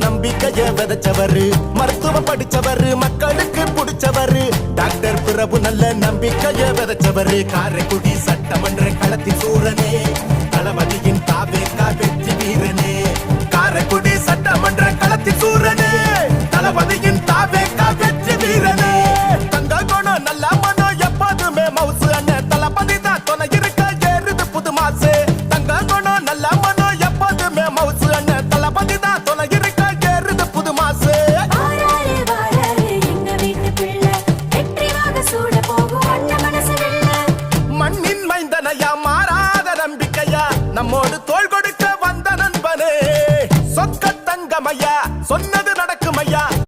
நம்பிக்கைய விதைச்சவரு, மருத்துவம் படிச்சவரு, மக்களுக்கு பிடிச்சவரு. டாக்டர் பிரபு நல்ல நம்பிக்கைய விதைச்சவரு. காரைக்குடி சட்டமன்ற களத்தின் சூரனே, தளபதியின் தாவேகா வெற்றி வீரனே. காரைக்குடி சட்டமன்ற களத்தின் சூரனே, தளபதியின் தாவேகா வெற்றி வீரனே. தங்க குணம் நல்ல மனம் எப்போதுமே மவுசு அண்ணன் தளபதி தான் துணை இருக்க ஏறுது புது மாசு. தங்க குணம் நல்ல மனம் எப்போதுமே மவுசு அண்ணன் தளபதி தான் துணை இருக்க ஏறுது புது மாசு. மண்ணின் மைந்தனையா மாறாத நம்பிக்கையா, நம்மோடு தோள் கொடுக்க வந்த நண்பனே. சொக்க தங்கமையா சொன்ன